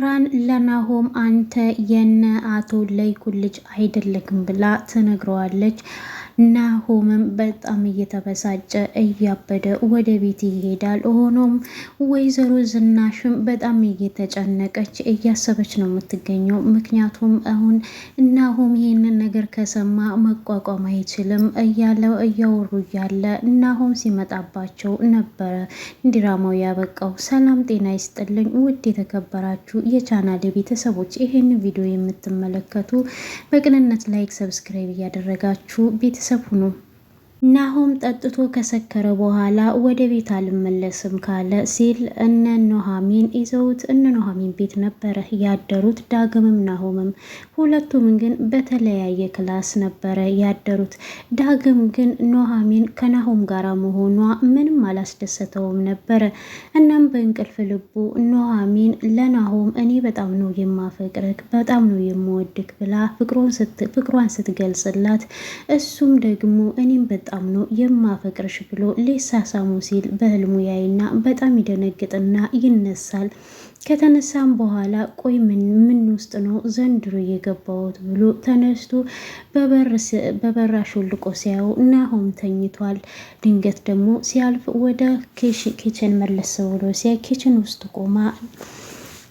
ኤምራን ለናሆም አንተ የነ አቶ ለይኩን ልጅ አይደለክም ብላ ትነግረዋለች። ናሆምም በጣም እየተበሳጨ እያበደ ወደ ቤት ይሄዳል። ሆኖም ወይዘሮ ዝናሽም በጣም እየተጨነቀች እያሰበች ነው የምትገኘው። ምክንያቱም አሁን ናሆም ይሄንን ነገር ከሰማ መቋቋም አይችልም እያለው እያወሩ እያለ ናሆም ሲመጣባቸው ነበረ ድራማው ያበቃው። ሰላም ጤና ይስጥልኝ ውድ የተከበራችሁ የቻናል ቤተሰቦች፣ ይሄን ቪዲዮ የምትመለከቱ በቅንነት ላይክ፣ ሰብስክራይብ እያደረጋችሁ ቤተሰብ ሁኑ። ናሆም ጠጥቶ ከሰከረ በኋላ ወደ ቤት አልመለስም ካለ ሲል እነ ኑሐሚን ይዘውት እነ ኑሐሚን ቤት ነበረ ያደሩት። ዳግምም ናሆምም ሁለቱም ግን በተለያየ ክላስ ነበረ ያደሩት። ዳግም ግን ኑሐሚን ከናሆም ጋር መሆኗ ምንም አላስደሰተውም ነበረ። እናም በእንቅልፍ ልቡ ኑሐሚን ለናሆም እኔ በጣም ነው የማፈቅርክ፣ በጣም ነው የምወድክ ብላ ፍቅሯን ስትገልጽላት እሱም ደግሞ እኔም በጣም ነው የማፈቅርሽ ብሎ ሊሳሳሙ ሲል በህልሙ ያይና በጣም ይደነግጥና ይነሳል። ከተነሳም በኋላ ቆይ ምን ውስጥ ነው ዘንድሮ የገባሁት ብሎ ተነስቶ በበር አሾልቆ ሲያየው ናሆም ተኝቷል። ድንገት ደግሞ ሲያልፍ ወደ ኪችን መለስ ብሎ ሲያይ ኪችን ውስጥ ቆማ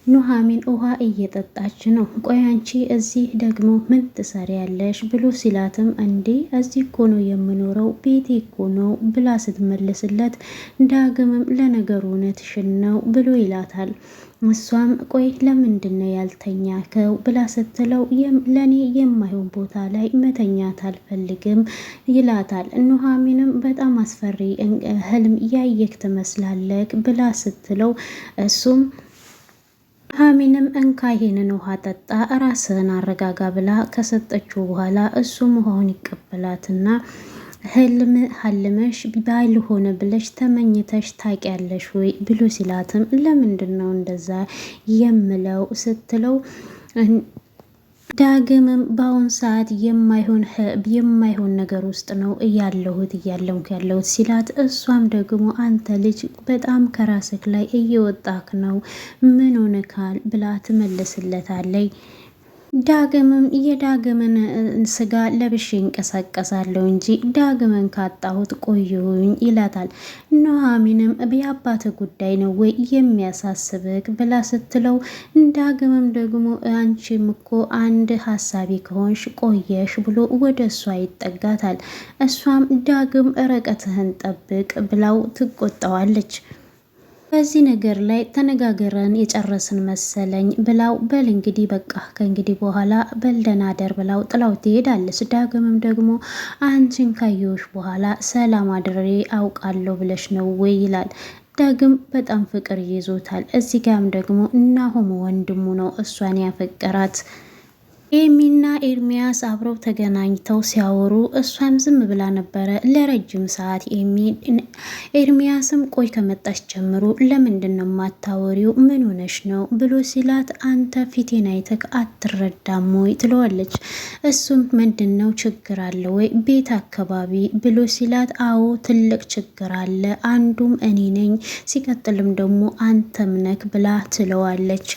ኑሐሚን ውሃ እየጠጣች ነው። ቆይ አንቺ እዚህ ደግሞ ምን ትሰሪያለሽ ብሎ ሲላትም እንዴ እዚህ እኮ ነው የምኖረው ቤቴ እኮ ነው ብላ ስትመልስለት ዳግምም ለነገሩ እውነትሽን ነው ብሎ ይላታል። እሷም ቆይ ለምንድን ነው ያልተኛከው ብላ ስትለው ለኔ የማይሆን ቦታ ላይ መተኛት አልፈልግም ይላታል። ኑሐሚንም በጣም አስፈሪ ህልም ያየክ ትመስላለክ ብላ ስትለው እሱም ኑሐሚንም እንካ ይሄንን ውሃ ጠጣ ራስህን አረጋጋ ብላ ከሰጠችው በኋላ እሱም ውሃውን ይቀበላትና ህልም ሀልመሽ ባልሆነ ብለሽ ተመኝተሽ ታውቂያለሽ ወይ ብሎ ሲላትም ለምንድን ነው እንደዛ የምለው ስትለው ዳግምም በአሁን ሰዓት የማይሆን ነገር ውስጥ ነው እያለምኩ ያለሁት ሲላት እሷም ደግሞ አንተ ልጅ በጣም ከራስክ ላይ እየወጣክ ነው ምን ሆነካል ብላ ትመልስለታለች። ዳግምም የዳግምን ስጋ ለብሼ እንቀሳቀሳለሁ እንጂ ዳግምን ካጣሁት ቆየሁኝ ይላታል። ኑሐሚንም የአባት ጉዳይ ነው ወይ የሚያሳስብክ ብላ ስትለው ዳግምም ደግሞ አንቺም እኮ አንድ ሀሳቢ ከሆንሽ ቆየሽ ብሎ ወደ እሷ ይጠጋታል። እሷም ዳግም ርቀትህን ጠብቅ ብላው ትቆጣዋለች። በዚህ ነገር ላይ ተነጋገረን የጨረስን መሰለኝ ብላው በል እንግዲህ በቃ ከእንግዲህ በኋላ በልደና አደር ብላው ጥላው ትሄዳለች። ዳግምም ደግሞ አንቺን ካየሁሽ በኋላ ሰላም አድሬ አውቃለሁ ብለሽ ነው ወይ ይላል። ዳግም በጣም ፍቅር ይዞታል። እዚህ ጋም ደግሞ ናሆም ወንድሙ ነው እሷን ያፈቀራት። ኤሚና ኤርሚያስ አብረው ተገናኝተው ሲያወሩ እሷም ዝም ብላ ነበረ ለረጅም ሰዓት። ኤርሚያስም ቆይ ከመጣች ጀምሮ ለምንድን ነው የማታወሪው ምን ሆነሽ ነው ብሎ ሲላት አንተ ፊቴን አይተክ አትረዳም ወይ ትለዋለች። እሱም ምንድን ነው ችግር አለ ወይ ቤት አካባቢ ብሎ ሲላት አዎ ትልቅ ችግር አለ፣ አንዱም እኔ ነኝ ሲቀጥልም ደግሞ አንተም ነክ ብላ ትለዋለች።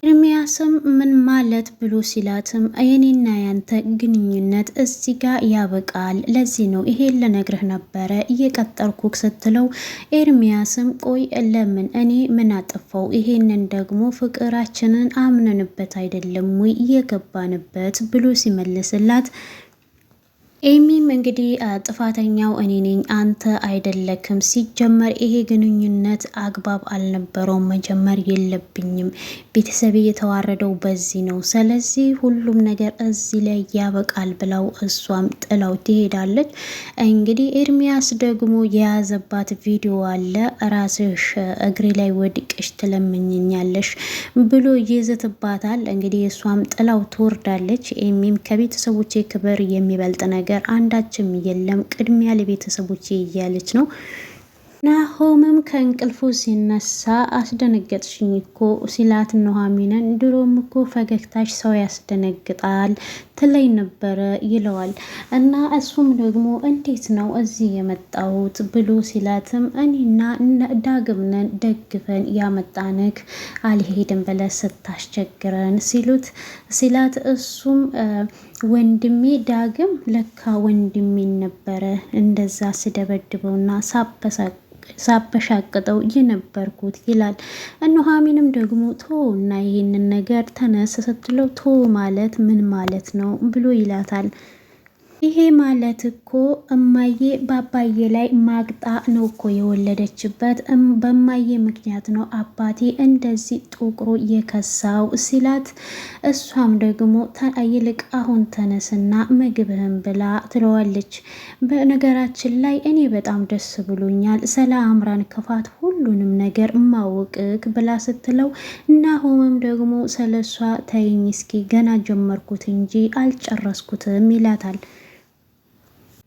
ኤርሚያስም ምን ማለት ብሎ ሲላትም የኔና ያንተ ግንኙነት እዚህ ጋር ያበቃል፣ ለዚህ ነው ይሄን ልነግርህ ነበረ እየቀጠርኩክ ስትለው ኤርሚያስም ቆይ ለምን እኔ ምን አጠፋው? ይሄንን ደግሞ ፍቅራችንን አምነንበት አይደለም ወይ የገባንበት ብሎ ሲመልስላት ኤሚም እንግዲህ ጥፋተኛው እኔ ነኝ አንተ አይደለክም፣ ሲጀመር ይሄ ግንኙነት አግባብ አልነበረውም፣ መጀመር የለብኝም፣ ቤተሰቤ የተዋረደው በዚህ ነው፣ ስለዚህ ሁሉም ነገር እዚህ ላይ ያበቃል ብላው እሷም ጥላው ትሄዳለች። እንግዲህ ኤርሚያስ ደግሞ የያዘባት ቪዲዮ አለ። ራስሽ እግሬ ላይ ወድቅሽ ትለምኝኛለሽ ብሎ ይዝትባታል። እንግዲህ እሷም ጥላው ትወርዳለች። ኤሚም ከቤተሰቦቼ ክብር የሚበልጥ ነገር አንዳችም የለም ቅድሚያ ለቤተሰቦቼ እያለች ነው። ናሆምም ከእንቅልፉ ሲነሳ አስደነገጥሽኝ እኮ ሲላት ኑሐሚንን ድሮም እኮ ፈገግታሽ ሰው ያስደነግጣል ትለኝ ነበረ ይለዋል። እና እሱም ደግሞ እንዴት ነው እዚህ የመጣሁት ብሎ ሲላትም እኔና ዳግም ነን ደግፈን ያመጣንክ አልሄድም ብለህ ስታስቸግረን ሲላት እሱም ወንድሜ ዳግም ለካ ወንድሜን ነበረ እንደዛ ስደበድበውና ሳበሻቅጠው የነበርኩት ይላል። ኑሐሚንም ደግሞ ቶና ይህንን ነገር ተነስ ስትለው ቶ ማለት ምን ማለት ነው ብሎ ይላታል። ይሄ ማለት እኮ እማዬ በአባዬ ላይ ማግጣ ነው እኮ የወለደችበት። በማዬ ምክንያት ነው አባቴ እንደዚህ ጥቁሩ የከሳው ሲላት፣ እሷም ደግሞ ይልቅ አሁን ተነስና ምግብህን ብላ ትለዋለች። በነገራችን ላይ እኔ በጣም ደስ ብሎኛል ስለ አምራን ክፋት ሁሉንም ነገር ማወቅክ ብላ ስትለው፣ ናሆምም ደግሞ ስለሷ ተይኝ እስኪ ገና ጀመርኩት እንጂ አልጨረስኩትም ይላታል።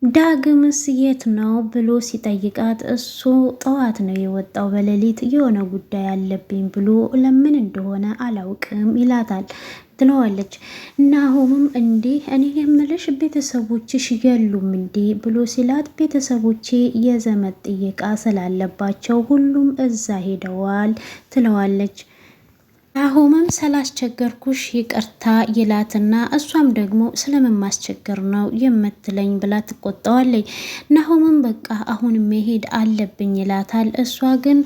ዳግምስ የት ነው ብሎ ሲጠይቃት እሱ ጠዋት ነው የወጣው በሌሊት የሆነ ጉዳይ አለብኝ ብሎ ለምን እንደሆነ አላውቅም ይላታል ትለዋለች። ናሆምም እንዴ እኔ የምልሽ ቤተሰቦችሽ የሉም እንዴ ብሎ ሲላት ቤተሰቦቼ የዘመድ ጥየቃ ስላለባቸው ሁሉም እዛ ሄደዋል ትለዋለች። ናሆምም ስላስቸገርኩሽ ይቅርታ ይላትና እሷም ደግሞ ስለምን ማስቸገር ነው የምትለኝ ብላ ትቆጣዋለች። ናሆምም በቃ አሁን መሄድ አለብኝ ይላታል። እሷ ግን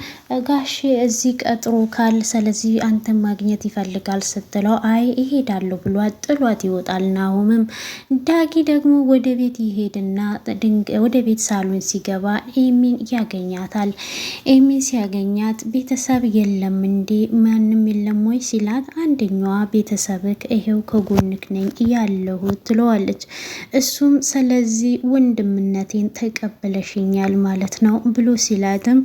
ጋሼ እዚህ ቀጥሮ ካል ስለዚህ አንተን ማግኘት ይፈልጋል ስትለው አይ እሄዳለሁ ብሏት ጥሏት ይወጣል። ናሆምም ዳጊ ደግሞ ወደ ቤት ይሄድና ወደ ቤት ሳሎን ሲገባ ኤሚን ያገኛታል። ኤሚን ሲያገኛት ቤተሰብ የለም እንዴ ማንም የለም ወይ ሲላት አንደኛዋ ቤተሰብክ ይሄው ከጎንክ ነኝ ያለሁት ትለዋለች። እሱም ስለዚህ ወንድምነቴን ተቀበለሽኛል ማለት ነው ብሎ ሲላትም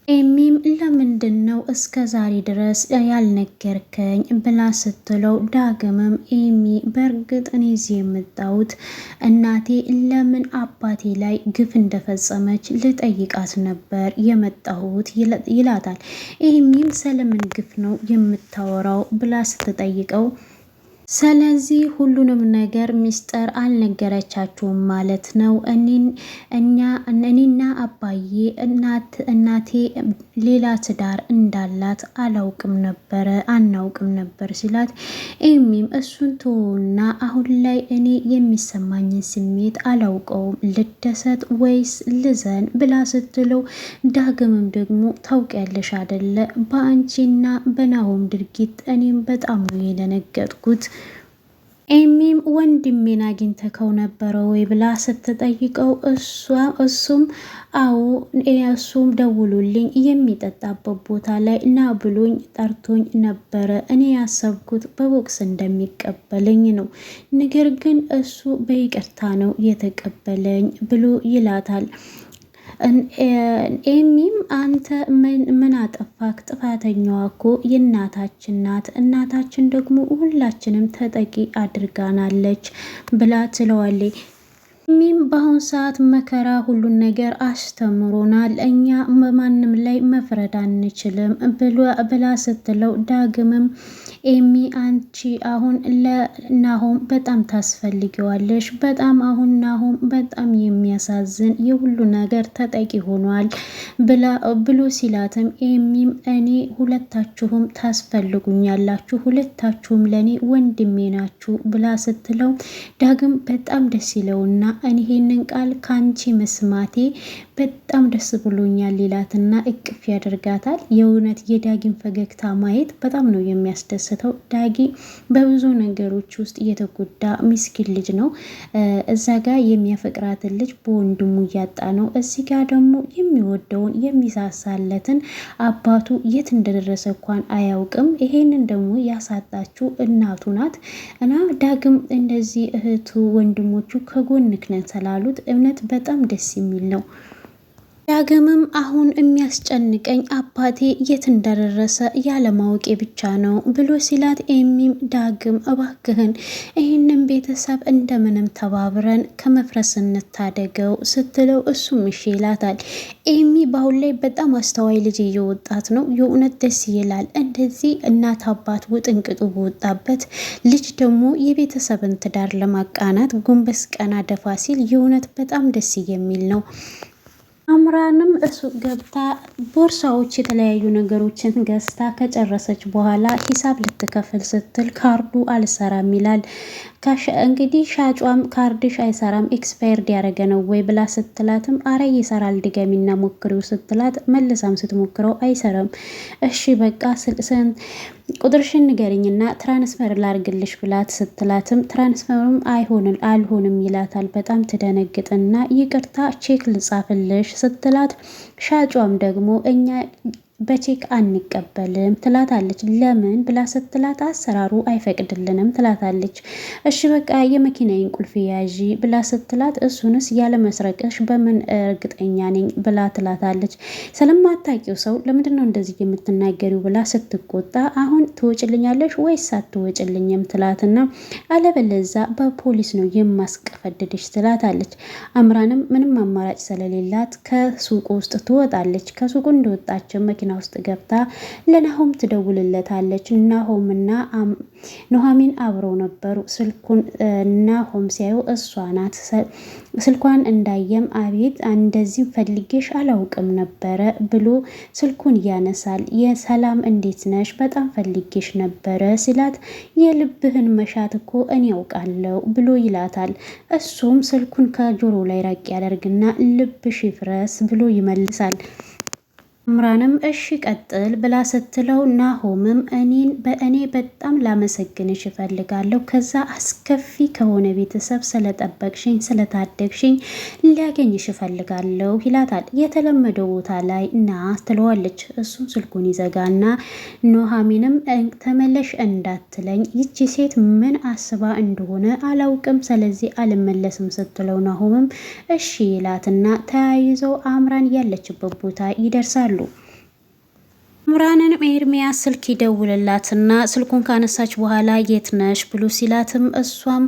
ኤሚም ለምንድን ነው እስከ ዛሬ ድረስ ያልነገርከኝ ብላ ስትለው ዳግምም ኤሚ በእርግጥ እኔ እዚህ የመጣሁት እናቴ ለምን አባቴ ላይ ግፍ እንደፈጸመች ልጠይቃት ነበር የመጣሁት ይላታል። ኤሚም ስለምን ግፍ ነው የምታወራው ብላ ስትጠይቀው ስለዚህ ሁሉንም ነገር ሚስጥር አልነገረቻችሁም ማለት ነው። እኔና አባዬ እናቴ ሌላ ትዳር እንዳላት አናውቅም ነበር ሲላት፣ ኤሚም እሱን ተወውና አሁን ላይ እኔ የሚሰማኝን ስሜት አላውቀውም ልደሰት ወይስ ልዘን ብላ ስትለው፣ ዳግምም ደግሞ ታውቂያለሽ አይደለ በአንቺና በናሆም ድርጊት እኔም በጣም ነው የደነገጥኩት። ኤሚም ወንድሜን አግኝተከው ነበረ ወይ ብላ ስትጠይቀው እሱም አዎ እሱም ደውሎልኝ የሚጠጣበት ቦታ ላይ ና ብሎኝ ጠርቶኝ ነበረ። እኔ ያሰብኩት በቦክስ እንደሚቀበለኝ ነው፣ ነገር ግን እሱ በይቅርታ ነው የተቀበለኝ ብሎ ይላታል። ኤሚም አንተ ምን አጠፋክ? ጥፋተኛዋ እኮ የእናታችን ናት። እናታችን ደግሞ ሁላችንም ተጠቂ አድርጋናለች ብላ ትለዋለች። ኤሚም በአሁን ሰዓት መከራ ሁሉን ነገር አስተምሮናል፣ እኛ በማንም ላይ መፍረድ አንችልም ብላ ስትለው፣ ዳግምም ኤሚ አንቺ አሁን ለናሆም በጣም ታስፈልጊዋለሽ፣ በጣም አሁን ናሆም በጣም የሚያሳዝን የሁሉ ነገር ተጠቂ ሆኗል ብሎ ሲላትም፣ ኤሚም እኔ ሁለታችሁም ታስፈልጉኛላችሁ፣ ሁለታችሁም ለእኔ ወንድሜ ናችሁ ብላ ስትለው፣ ዳግም በጣም ደስ ይለውና እኔ ይሄንን ቃል ካንቺ መስማቴ በጣም ደስ ብሎኛል ሊላትና እቅፍ ያደርጋታል። የእውነት የዳጊን ፈገግታ ማየት በጣም ነው የሚያስደስተው። ዳጊ በብዙ ነገሮች ውስጥ እየተጎዳ ሚስኪን ልጅ ነው። እዛ ጋር የሚያፈቅራትን ልጅ በወንድሙ እያጣ ነው። እዚህ ጋር ደግሞ የሚወደውን የሚሳሳለትን አባቱ የት እንደደረሰ እንኳን አያውቅም። ይሄንን ደግሞ ያሳጣችው እናቱ ናት። እና ዳግም እንደዚህ እህቱ ወንድሞቹ ከጎንክ ነን ስላሉት እውነት በጣም ደስ የሚል ነው። ዳግምም አሁን የሚያስጨንቀኝ አባቴ የት እንደደረሰ ያለማወቄ ብቻ ነው ብሎ ሲላት፣ ኤሚም ዳግም እባክህን ይህንን ቤተሰብ እንደምንም ተባብረን ከመፍረስ እንታደገው ስትለው እሱም እሺ ይላታል። ኤሚ በአሁን ላይ በጣም አስተዋይ ልጅ እየወጣት ነው። የእውነት ደስ ይላል። እንደዚህ እናት አባት ውጥንቅጡ በወጣበት ልጅ ደግሞ የቤተሰብን ትዳር ለማቃናት ጎንበስ ቀና ደፋ ሲል የእውነት በጣም ደስ የሚል ነው። አምራንም ሱቅ ገብታ ቦርሳዎች የተለያዩ ነገሮችን ገዝታ ከጨረሰች በኋላ ሂሳብ ልትከፍል ስትል ካርዱ አልሰራም ይላል። እንግዲህ ሻጯም ካርድሽ አይሰራም ኤክስፓየርድ ያደረገ ነው ወይ ብላ ስትላትም አረ ይሰራል ድገሚና ሞክሪው ስትላት መልሳም ስትሞክረው አይሰራም። እሺ በቃ ቁጥርሽን ንገሪኝና ትራንስፈር ላርግልሽ ብላት ስትላትም ትራንስፈርም አልሆንም ይላታል። በጣም ትደነግጥና ይቅርታ ቼክ ልጻፍልሽ ስትላት ሻጯም ደግሞ እኛ በቼክ አንቀበልም ትላታለች። ለምን ብላ ስትላት አሰራሩ አይፈቅድልንም ትላታለች። እሺ በቃ የመኪናዬን ቁልፍ ያዢ ብላ ስትላት እሱንስ ያለ መስረቅሽ በምን እርግጠኛ ነኝ ብላ ትላታለች። ስለማታውቂው ሰው ለምንድነው እንደዚህ የምትናገሪው ብላ ስትቆጣ አሁን ትወጭልኛለሽ ወይስ አትወጭልኝም ትላትና አለበለዛ በፖሊስ ነው የማስቀፈድድሽ ትላታለች። አምራንም ምንም አማራጭ ስለሌላት ከሱቁ ውስጥ ትወጣለች። ከሱቁ እንደወጣቸው መኪና ውስጥ ገብታ ለናሆም ትደውልለታለች። ናሆምና ኑሐሚን አብረው ነበሩ። ስልኩን ናሆም ሲያዩ እሷ ናት። ስልኳን እንዳየም አቤት እንደዚህ ፈልጌሽ አላውቅም ነበረ ብሎ ስልኩን ያነሳል። የሰላም እንዴት ነሽ በጣም ፈልጌሽ ነበረ ሲላት የልብህን መሻት እኮ እኔ ያውቃለሁ ብሎ ይላታል። እሱም ስልኩን ከጆሮ ላይ ራቅ ያደርግና ልብሽ ይፍረስ ብሎ ይመልሳል። አምራንም እሺ ቀጥል ብላ ስትለው ናሆምም እኔ በጣም ላመሰግንሽ እፈልጋለሁ ከዛ አስከፊ ከሆነ ቤተሰብ ስለጠበቅሽኝ ስለታደግሽኝ ሊያገኝሽ እፈልጋለሁ ይላታል። የተለመደው ቦታ ላይ ና ትለዋለች። እሱም ስልኩን ይዘጋና ኑሐሚንም ተመለሽ እንዳትለኝ ይቺ ሴት ምን አስባ እንደሆነ አላውቅም ስለዚህ አልመለስም ስትለው ናሆምም እሺ ይላትና ተያይዘው አምራን ያለችበት ቦታ ይደርሳሉ። አምራንን ኤርሚያስ ስልክ ይደውልላትና ስልኩን ካነሳች በኋላ የት ነሽ ብሎ ሲላትም እሷም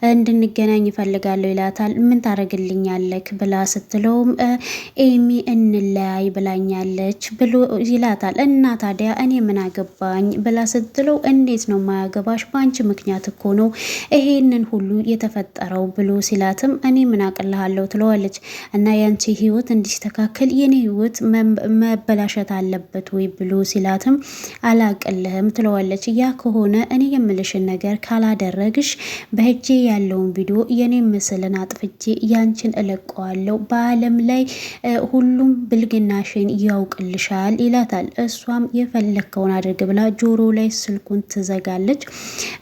እንድንገናኝ ይፈልጋለሁ ይላታል። ምን ታደርግልኛለክ ብላ ስትለውም ኤሚ እንለያይ ብላኛለች ብሎ ይላታል። እና ታዲያ እኔ ምን አገባኝ ብላ ስትለው እንዴት ነው ማያገባሽ በአንቺ ምክንያት እኮ ነው ይሄንን ሁሉ የተፈጠረው ብሎ ሲላትም እኔ ምን አቅልሃለሁ ትለዋለች። እና ያንቺ ህይወት እንዲስተካከል የኔ ህይወት መበላሸት አለበት ወይ ብሎ ሲላትም አላቅልህም ትለዋለች። ያ ከሆነ እኔ የምልሽን ነገር ካላደረግሽ በእጄ ያለውን ቪዲዮ የኔ ምስልን አጥፍቼ ያንቺን እለቀዋለሁ በአለም ላይ ሁሉም ብልግናሽን ያውቅልሻል ይላታል። እሷም የፈለከውን አድርግ ብላ ጆሮ ላይ ስልኩን ትዘጋለች።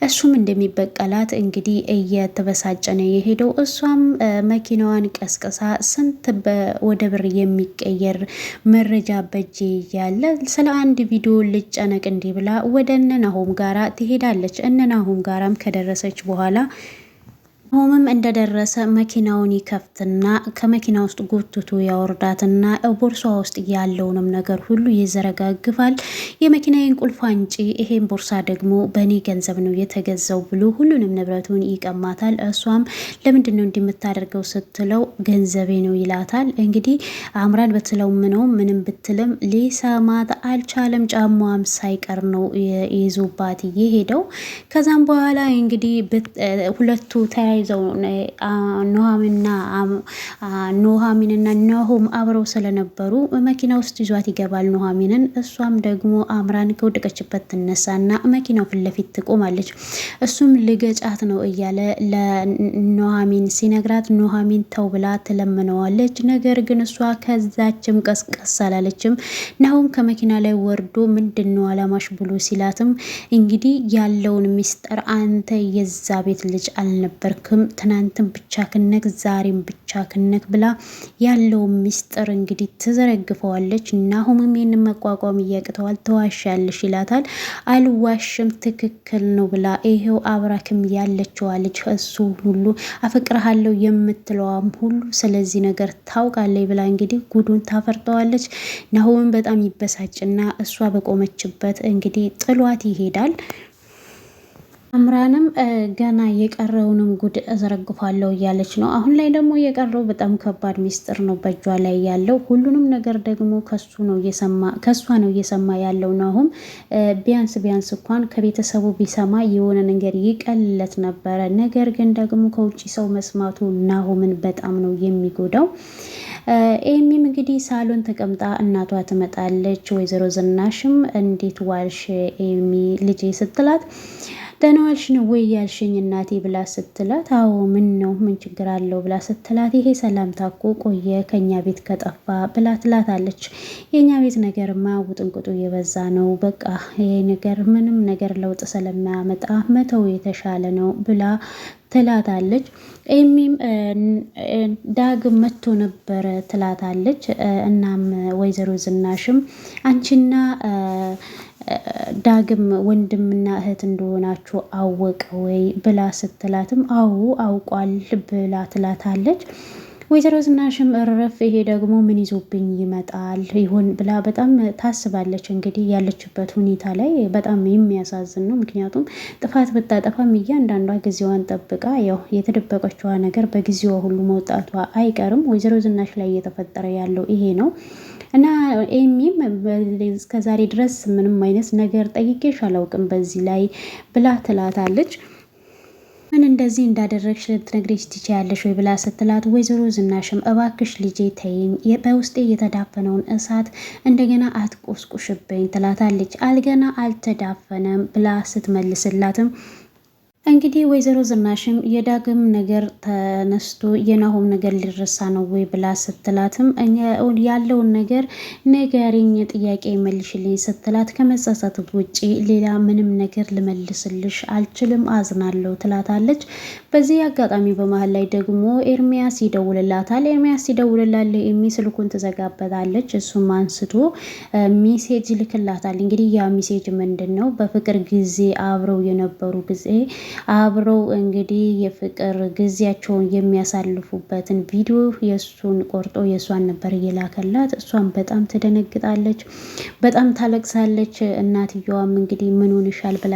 እሱም እንደሚበቀላት እንግዲህ እየተበሳጨ ነው የሄደው። እሷም መኪናዋን ቀስቅሳ ስንት ወደ ብር የሚቀየር መረጃ በእጄ ያለ ስለ አንድ ቪዲዮ ልጨነቅ እንዲህ ብላ ወደ እነናሆም ጋራ ትሄዳለች። እነናሆም ጋራም ከደረሰች በኋላ ናሆምም እንደደረሰ መኪናውን ይከፍትና ከመኪና ውስጥ ጎትቶ ያወርዳትና ቦርሷ ውስጥ ያለውንም ነገር ሁሉ ይዘረጋግፋል። የመኪናዬን ቁልፍ አንጪ፣ ይሄን ቦርሳ ደግሞ በእኔ ገንዘብ ነው የተገዛው ብሎ ሁሉንም ንብረቱን ይቀማታል። እሷም ለምንድን ነው እንደምታደርገው ስትለው ገንዘቤ ነው ይላታል። እንግዲህ አምራን በትለው ምንም ብትልም ሊሰማት አልቻለም። ጫማዋም ሳይቀር ነው ይዞባት የሄደው። ከዛም በኋላ እንግዲህ ሁለቱ ተያይዘው ኑሐሚንና ናሆም አብረው ስለነበሩ መኪና ውስጥ ይዟት ይገባል ኑሐሚንን። እሷም ደግሞ አምራን ከወደቀችበት ትነሳና መኪናው ፊት ለፊት ትቆማለች። እሱም ልገጫት ነው እያለ ለኑሐሚን ሲነግራት ኑሐሚን ተው ብላ ትለምነዋለች። ነገር ግን እሷ ከዛችም ቀስቀስ አላለችም። ናሆም ከመኪና ላይ ወርዶ ምንድነው አላማሽ ብሎ ሲላትም እንግዲህ ያለውን ሚስጥር አንተ የዛ ቤት ልጅ አልነበርክ አላውቅህም፣ ትናንትን ብቻ ክነክ ዛሬም ብቻ ክነክ ብላ ያለውን ሚስጥር እንግዲህ ትዘረግፈዋለች። ናሆምም ይህንን መቋቋም እያቅተዋል። ተዋሻለሽ ይላታል። አልዋሽም ትክክል ነው ብላ ይሄው አብራክም ያለችዋ ልጅ እሱ ሁሉ አፈቅርሃለሁ የምትለዋም ሁሉ ስለዚህ ነገር ታውቃለች ብላ እንግዲህ ጉዱን ታፈርጠዋለች። ናሆምን በጣም ይበሳጭና እሷ በቆመችበት እንግዲህ ጥሏት ይሄዳል። አምራንም ገና የቀረውንም ጉድ እዘረግፋለሁ እያለች ነው። አሁን ላይ ደግሞ የቀረው በጣም ከባድ ሚስጥር ነው በእጇ ላይ ያለው። ሁሉንም ነገር ደግሞ ከሷ ነው እየሰማ ያለው ናሆም። ቢያንስ እንኳን ከቤተሰቡ ቢሰማ የሆነ ነገር ይቀልለት ነበረ። ነገር ግን ደግሞ ከውጭ ሰው መስማቱ ናሆምን በጣም ነው የሚጎዳው። ኤሚም እንግዲህ ሳሎን ተቀምጣ እናቷ ትመጣለች። ወይዘሮ ዝናሽም እንዴት ዋልሽ ኤሚ ልጄ ስትላት ደህና ዋልሽ ነው ወይ ያልሽኝ እናቴ ብላ ስትላት፣ አዎ ምን ነው ምን ችግር አለው ብላ ስትላት፣ ይሄ ሰላምታ እኮ ቆየ ከኛ ቤት ከጠፋ ብላ ትላታለች። የኛ ቤት ነገርማ ውጥንቅጡ እየበዛ ነው፣ በቃ ይሄ ነገር ምንም ነገር ለውጥ ስለማያመጣ መተው የተሻለ ነው ብላ ትላታለች። ኤሚም ዳግም መጥቶ ነበረ ትላታለች። እናም ወይዘሮ ዝናሽም አንቺና ዳግም ወንድምና እህት እንደሆናችሁ አወቀ ወይ ብላ ስትላትም አዎ አውቋል ብላ ትላታለች። ወይዘሮ ዝናሽም እረፍ ይሄ ደግሞ ምን ይዞብኝ ይመጣል ይሆን ብላ በጣም ታስባለች። እንግዲህ ያለችበት ሁኔታ ላይ በጣም የሚያሳዝን ነው። ምክንያቱም ጥፋት ብታጠፋም እያንዳንዷ ጊዜዋን ጠብቃ ያው የተደበቀችዋ ነገር በጊዜዋ ሁሉ መውጣቷ አይቀርም። ወይዘሮ ዝናሽ ላይ እየተፈጠረ ያለው ይሄ ነው እና ኤሚም እስከዛሬ ድረስ ምንም አይነት ነገር ጠይቄሽ አላውቅም በዚህ ላይ ብላ ትላታለች። ምን እንደዚህ እንዳደረግሽ ልትነግሪኝ ትችያለሽ ወይ ብላ ስትላት፣ ወይዘሮ ዝናሽም እባክሽ ልጄ ተይኝ፣ በውስጤ የተዳፈነውን እሳት እንደገና አትቆስቁሽብኝ ትላታለች። አልገና አልተዳፈነም ብላ ስትመልስላትም እንግዲህ ወይዘሮ ዝናሽም የዳግም ነገር ተነስቶ የናሆም ነገር ሊረሳ ነው ወይ ብላ ስትላትም ያለውን ነገር ንገሪኝ፣ ጥያቄ መልሽልኝ ስትላት ከመጸጸት ውጪ ሌላ ምንም ነገር ልመልስልሽ አልችልም፣ አዝናለሁ ትላታለች። በዚህ አጋጣሚ በመሀል ላይ ደግሞ ኤርሚያስ ይደውልላታል። ኤርሚያስ ሲደውልላት ኤሚ ስልኩን ትዘጋበታለች። እሱም አንስቶ ሚሴጅ ልክላታል። እንግዲህ ያ ሚሴጅ ምንድን ነው? በፍቅር ጊዜ አብረው የነበሩ ጊዜ አብረው እንግዲህ የፍቅር ጊዜያቸውን የሚያሳልፉበትን ቪዲዮ የእሱን ቆርጦ የእሷን ነበር እየላከላት። እሷን በጣም ትደነግጣለች፣ በጣም ታለቅሳለች። እናትየዋም እንግዲህ ምን ሆንሻል ብላ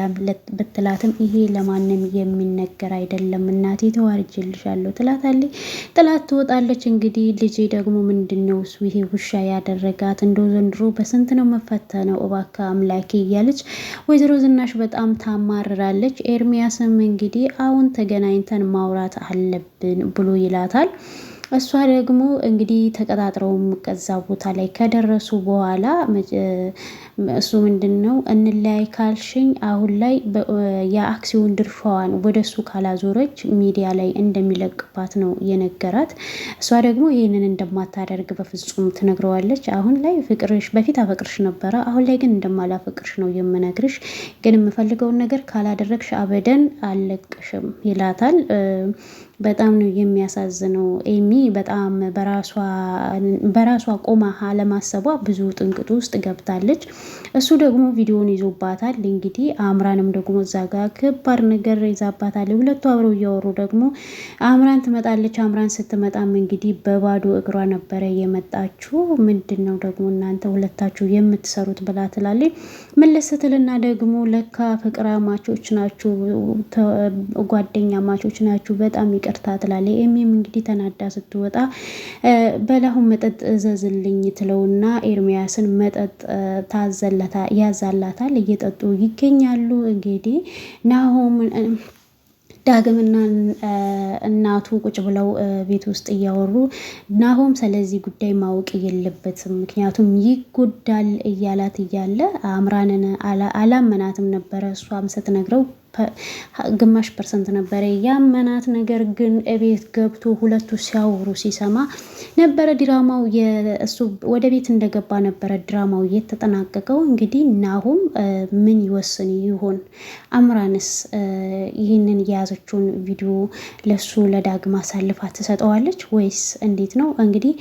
ብትላትም ይሄ ለማንም የሚነገር አይደለም እናቴ ተዋርጅልሻለሁ ትላታለች። ጥላት ትወጣለች። እንግዲህ ልጄ ደግሞ ምንድን ነው እሱ ይሄ ውሻ ያደረጋት እንደው ዘንድሮ በስንት ነው መፈተነው እባክህ አምላኬ እያለች ወይዘሮ ዝናሽ በጣም ታማርራለች። ኤርሚያስ እንግዲህ አሁን ተገናኝተን ማውራት አለብን ብሎ ይላታል። እሷ ደግሞ እንግዲህ ተቀጣጥረው ከዛ ቦታ ላይ ከደረሱ በኋላ እሱ ምንድን ነው እንለያይ ካልሽኝ አሁን ላይ የአክሲዮን ድርሻዋን ወደ እሱ ካላዞረች ሚዲያ ላይ እንደሚለቅባት ነው የነገራት። እሷ ደግሞ ይህንን እንደማታደርግ በፍጹም ትነግረዋለች። አሁን ላይ ፍቅርሽ በፊት አፈቅርሽ ነበረ፣ አሁን ላይ ግን እንደማላፈቅርሽ ነው የምነግርሽ፣ ግን የምፈልገውን ነገር ካላደረግሽ አበደን አልለቅሽም ይላታል። በጣም ነው የሚያሳዝነው። ኤሚ በጣም በራሷ ቆማ አለማሰቧ ብዙ ጥንቅጡ ውስጥ ገብታለች። እሱ ደግሞ ቪዲዮን ይዞባታል። እንግዲህ አምራንም ደግሞ እዛ ጋር ከባድ ነገር ይዛባታል። ሁለቱ አብረው እያወሩ ደግሞ አምራን ትመጣለች። አምራን ስትመጣም እንግዲህ በባዶ እግሯ ነበረ የመጣችው። ምንድን ነው ደግሞ እናንተ ሁለታችሁ የምትሰሩት ብላ ትላለች። መለስ ስትልና ደግሞ ለካ ፍቅር አማቾች ናችሁ፣ ጓደኛ አማቾች ናችሁ፣ በጣም ይቅርታ ትላለች። ኤሚም እንግዲህ ተናዳ ስትወጣ በላሁን መጠጥ እዘዝልኝ ትለውና ኤርሚያስን መጠጥ ያዛላታል። እየጠጡ ይገኛሉ። እንግዲህ ናሆም ዳግምና እናቱ ቁጭ ብለው ቤት ውስጥ እያወሩ ናሆም ስለዚህ ጉዳይ ማወቅ የለበትም ምክንያቱም ይጎዳል እያላት እያለ አምራንን አላመናትም ነበረ። እሷም ስትነግረው ግማሽ ፐርሰንት ነበረ ያመናት። ነገር ግን እቤት ገብቶ ሁለቱ ሲያወሩ ሲሰማ ነበረ ድራማው እሱ ወደ ቤት እንደገባ ነበረ ድራማው የተጠናቀቀው። እንግዲህ ናሁም ምን ይወስን ይሆን? አምራንስ ይህንን የያዘችውን ቪዲዮ ለሱ ለዳግም አሳልፋ ትሰጠዋለች ወይስ እንዴት ነው? እንግዲህ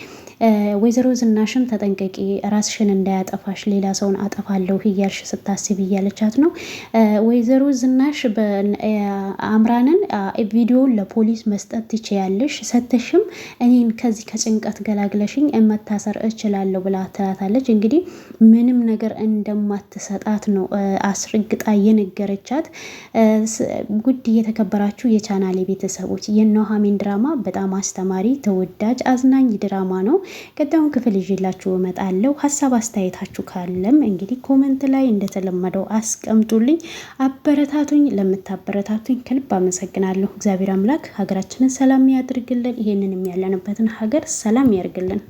ወይዘሮ ዝናሽን ተጠንቀቂ፣ ራስሽን እንዳያጠፋሽ ሌላ ሰውን አጠፋለሁ እያልሽ ስታስብ እያለቻት ነው። ወይዘሮ ዝናሽ አምራንን ቪዲዮን ለፖሊስ መስጠት ትችያለሽ፣ ሰተሽም እኔን ከዚህ ከጭንቀት ገላግለሽኝ መታሰር እችላለሁ ብላ ትላታለች። እንግዲህ ምንም ነገር እንደማትሰጣት ነው አስረግጣ የነገረቻት። ጉድ የተከበራችሁ የቻናሌ ቤተሰቦች የኑሃሚን ድራማ በጣም አስተማሪ፣ ተወዳጅ፣ አዝናኝ ድራማ ነው። ቀጣዩን ክፍል ይዤላችሁ እመጣለሁ። ሀሳብ አስተያየታችሁ ካለም እንግዲህ ኮመንት ላይ እንደተለመደው አስቀምጡልኝ፣ አበረታቱኝ። ለምታበረታቱኝ ከልብ አመሰግናለሁ። እግዚአብሔር አምላክ ሀገራችንን ሰላም ያድርግልን። ይሄንንም ያለንበትን ሀገር ሰላም ያርግልን።